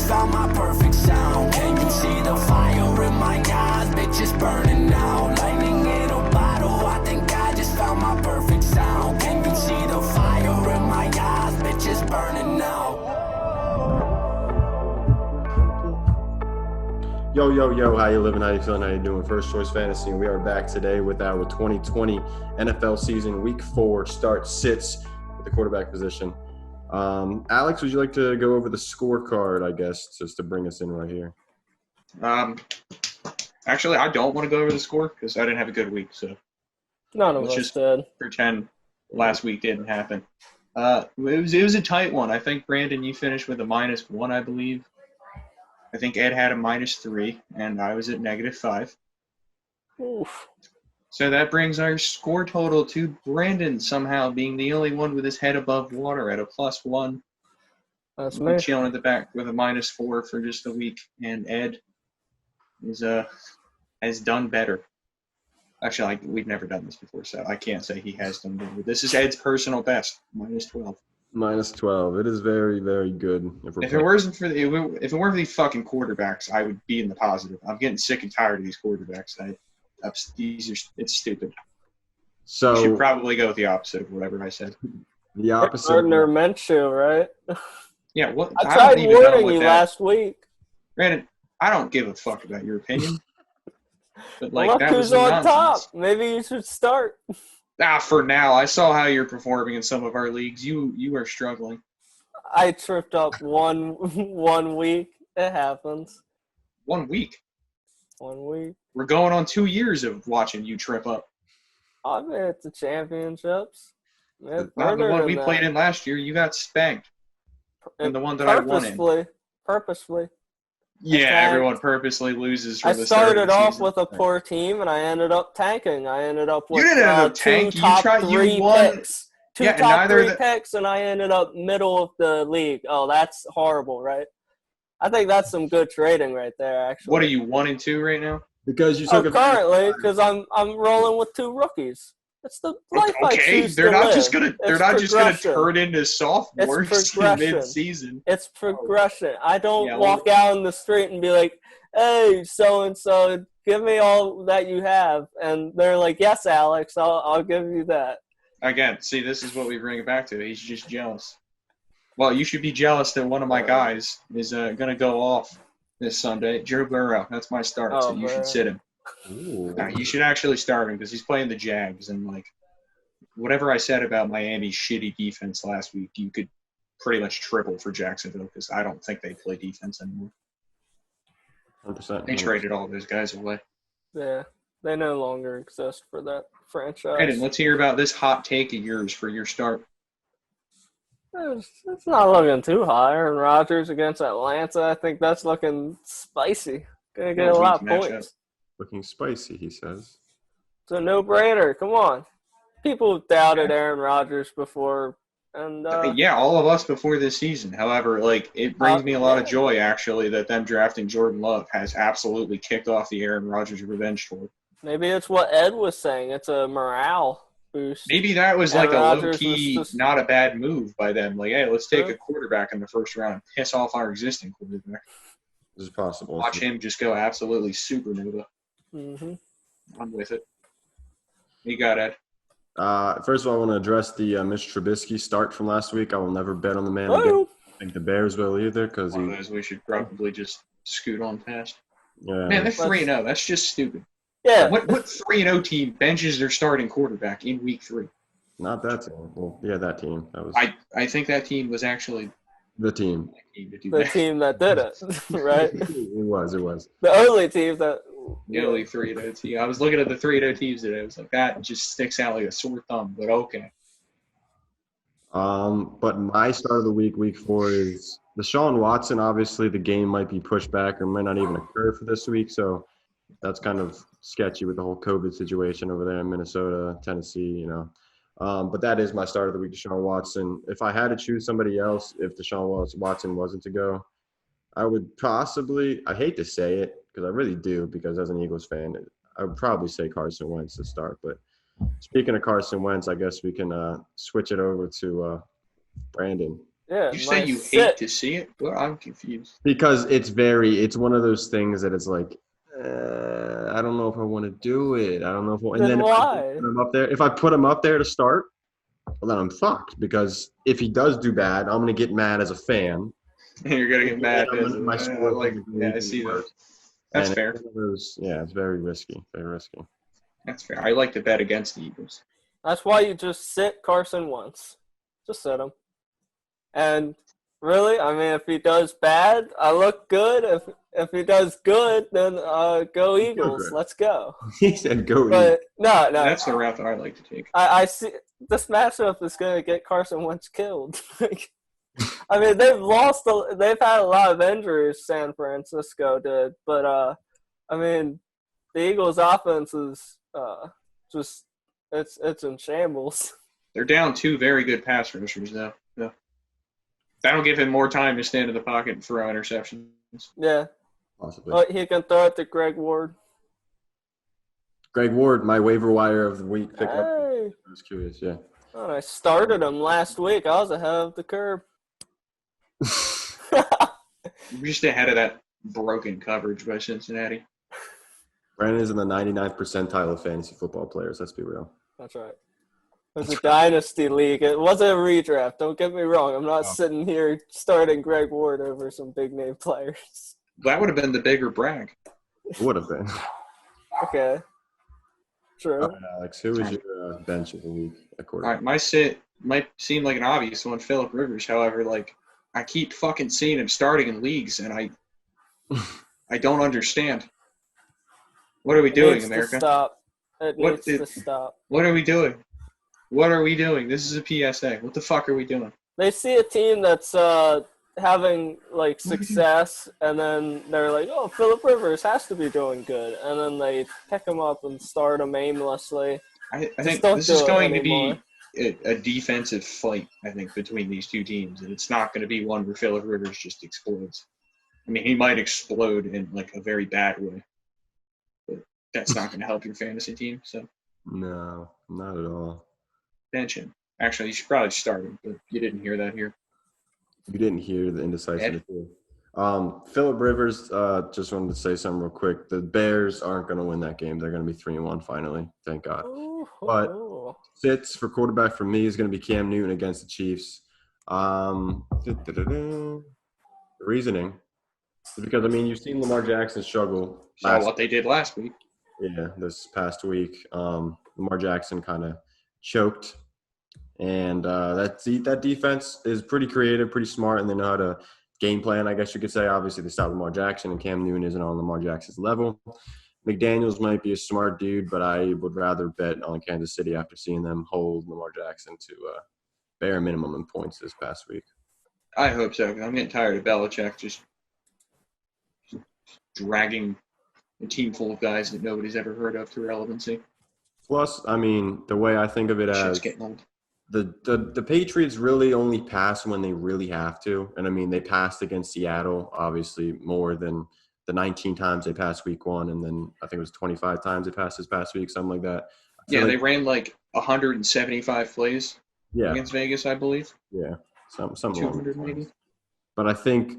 found my perfect sound. Can you see the fire in my eyes? Bitch, it's burning out. Lightning in a bottle. I think I just found my perfect sound. Can you see the fire in my eyes? Bitch, it's burning out. Yo, yo, yo, how you living, how you feeling, how you doing? First Choice Fantasy, and we are back today with our 2020 NFL season Week 4 start sits at the quarterback position. Alex, would you like to go over the scorecard, I guess, just to bring us in right here? Actually, I don't want to go over the score because I didn't have a good week, so None of let's us just did. pretend last week didn't happen. It was a tight one. I think, Brandon, you finished with a -1, I believe. I think Ed had a -3, and I was at -5. Oof. So that brings our score total to Brandon somehow being the only one with his head above water at a +1. That's I'm me. chilling at the back with a -4 for just a week, and Ed has done better. Actually, we've never done this before, so I can't say he has done better. This is Ed's personal best, -12. -12. It is very, very good. If it weren't for these fucking quarterbacks, I would be in the positive. I'm getting sick and tired of these quarterbacks. It's stupid. So You should probably go with the opposite of whatever I said. the opposite. Gardner Minshew, right? Yeah, what? I don't tried even know warning what you that- last week. Brandon, I don't give a fuck about your opinion. But like Look that was who's on nonsense. top. Maybe you should start. For now, I saw how you're performing in some of our leagues. You are struggling. I tripped up one week. It happens. 1 week. 1 week. We're going on 2 years of watching you trip up. I've been at the championships. Not the one we played in last year. You got spanked. And the one that I won in. Purposefully. Yeah, everyone purposely loses from I the start of started the off season. with a poor team, and I ended up tanking. I ended up with You didn't end up tanking. two top three won. picks. Yeah, and top neither three picks, and I ended up middle of the league. Oh, that's horrible, right? I think that's some good trading right there, actually. What are you, 1 and 2 right now? Because you took currently, because I'm rolling with 2 rookies. It's the life I choose they're to not live. just gonna turn into sophomores It's progression. mid-season. It's progression. I don't walk out in the street and be like, "Hey, so and so, give me all that you have," and they're like, "Yes, Alex, I'll give you that." Again, see, this is what we bring it back to. He's just jealous. Well, you should be jealous that one of my guys is gonna go off this Sunday. Joe Burrow. That's my start. So you should sit him. You should actually start him because he's playing the Jags, and like whatever I said about Miami's shitty defense last week, you could pretty much triple for Jacksonville because I don't think they play defense anymore. 100%. They traded all those guys away. Yeah, they no longer exist for that franchise. Brandon, let's hear about this hot take of yours for your start. It's not looking too high. Aaron Rodgers against Atlanta, I think that's looking spicy. Gonna get a lot of points. Looking spicy, he says. It's a no-brainer. Come on. People doubted Aaron Rodgers before. And yeah, all of us before this season. However, like it brings me a lot of joy, actually, that them drafting Jordan Love has absolutely kicked off the Aaron Rodgers revenge tour. Maybe it's what Ed was saying. It's a morale boost. Maybe that was like a low-key, not a bad move by them. Like, hey, let's take a quarterback in the first round and piss off our existing quarterback. This is possible. Watch him just go absolutely supernova. Mm-hmm. I'm with it. You got it. First of all, I want to address the Mitch Trubisky start from last week. I will never bet on the man again. I think the Bears will either because one of those we should probably just scoot on past. Yeah. Man, they're 3-0. That's just stupid. Yeah. What 3-0 team benches their starting quarterback in week 3? Not that team. Well, yeah, that team. That was. I think that team was actually the team. The team that did it, right? It was. The only team that. The only 3-0 team. I was looking at the 3-0 teams today. I was like, that just sticks out like a sore thumb, but okay. But my start of the week 4, is Deshaun Watson. Obviously, the game might be pushed back or might not even occur for this week, so that's kind of sketchy with the whole COVID situation over there in Minnesota, Tennessee, But that is my start of the week, Deshaun Watson. If I had to choose somebody else, if Deshaun Watson wasn't to go, I would possibly – I hate to say it because I really do, because as an Eagles fan, I would probably say Carson Wentz to start. But speaking of Carson Wentz, I guess we can switch it over to Brandon. Yeah, You say you hate to see it? Well, I'm confused. Because it's one of those things that it's like, I don't know if I want to do it. I don't know if and Then then why? if I put him up there to start, well, then I'm fucked. Because if he does do bad, I'm gonna get mad as a fan. You're gonna get mad. My score I see that. That's and fair. It's very risky. Very risky. That's fair. I like to bet against the Eagles. That's why you just sit Carson Wentz. Just sit him. And really, I mean, if he does bad, I look good. If he does good, then go Eagles. Let's go. He said go Eagles. But no. That's the route that I like to take. I see this matchup is going to get Carson Wentz killed. I mean, they've had a lot of injuries, San Francisco did, but I mean, the Eagles' offense is just it's in shambles. They're down 2 very good pass rushers though. Yeah. That'll give him more time to stand in the pocket and throw interceptions. Yeah. Possibly. Well, he can throw it to Greg Ward. Greg Ward, my waiver wire of the week pickup. Hey. I was curious, yeah. Oh, I started him last week. I was ahead of the curve. You're just ahead of that broken coverage by Cincinnati. Brandon is in the 99th percentile of fantasy football players. Let's be real. That's right. It was a dynasty league. It wasn't a redraft. Don't get me wrong. I'm not sitting here starting Greg Ward over some big name players. That would have been the bigger brag. It would have been. Okay. True. All right, Alex, who is your bench of the week? All right, my sit might seem like an obvious one, Phillip Rivers. However, I keep fucking seeing him starting in leagues, and I don't understand. What are we doing, America? It needs to stop. What are we doing? What are we doing? This is a PSA. What the fuck are we doing? They see a team that's having success, and then they're like, "Oh, Phillip Rivers has to be doing good," and then they pick him up and start him aimlessly. I think this is going to be a defensive fight. I think between these two teams, and it's not going to be one where Phillip Rivers just explodes. I mean, he might explode in a very bad way, but that's not going to help your fantasy team. So no, not at all. Bench him. Actually, you should probably start him, but you didn't hear that here. You didn't hear the indecisive. Phillip Rivers, just wanted to say something real quick. The Bears aren't going to win that game. They're going to be 3-1 finally. Thank God. But sits for quarterback for me is going to be Cam Newton against the Chiefs. The reasoning is because, you've seen Lamar Jackson struggle. Saw what they did last week. Yeah, this past week. Lamar Jackson kind of choked. And that defense is pretty creative, pretty smart, and they know how to game plan, I guess you could say. Obviously, they stopped Lamar Jackson, and Cam Newton isn't on Lamar Jackson's level. McDaniels might be a smart dude, but I would rather bet on Kansas City after seeing them hold Lamar Jackson to bare minimum in points this past week. I hope so. I'm getting tired of Belichick just dragging a team full of guys that nobody's ever heard of to relevancy. Plus, the way I think of it as getting old. The Patriots really only pass when they really have to. And, they passed against Seattle, obviously, more than the 19 times they passed week 1. And then I think it was 25 times they passed this past week, something like that. Yeah, they ran 175 plays against Vegas, I believe. Yeah, something 200 maybe. But I think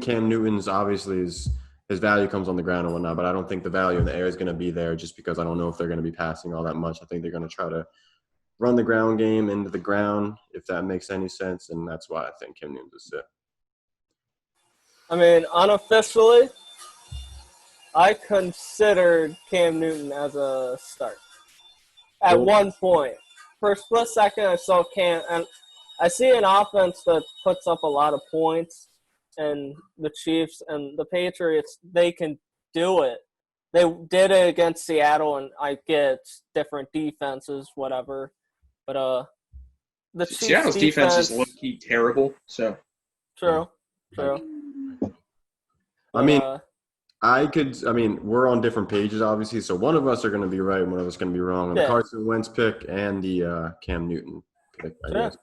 Cam Newton's obviously his value comes on the ground and whatnot, but I don't think the value in the air is going to be there just because I don't know if they're going to be passing all that much. I think they're going to try to run the ground game into the ground, if that makes any sense, and that's why I think Cam Newton's a sit. Unofficially, I considered Cam Newton as a start. At one point. For a split second, I saw Cam, and I see an offense that puts up a lot of points, and the Chiefs and the Patriots, they can do it. They did it against Seattle, and I get different defenses, whatever. But the Chiefs Seattle's defense is low-key terrible. So true. We're on different pages, obviously. So one of us are going to be right, and one of us is going to be wrong on the Carson Wentz pick and the Cam Newton pick, I guess.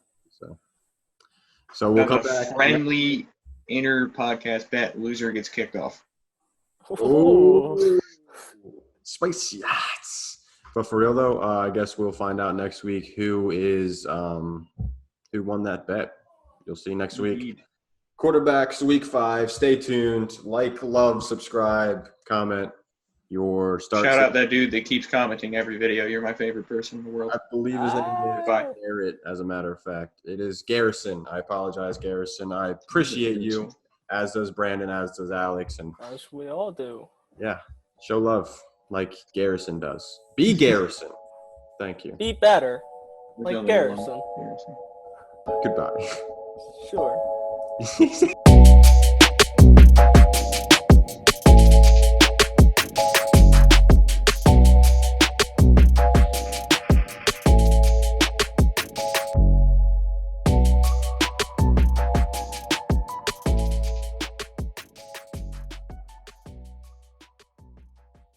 So we'll come back. Friendly inter-podcast bet. Loser gets kicked off. Oh, spicy. But for real, though, I guess we'll find out next week who won that bet. you'll see you next week. Indeed. Quarterbacks, week 5. Stay tuned. Like, love, subscribe, comment your start. Shout out that dude that keeps commenting every video. You're my favorite person in the world. I believe his name is Goodbye. Garrett, as a matter of fact. It is Garrison. I apologize, Garrison. I appreciate you, as does Brandon, as does Alex. And As we all do. yeah, show love like Garrison does. Be Garrison. Thank you. Be better. There's Like only Garrison. one Garrison. Goodbye. Sure.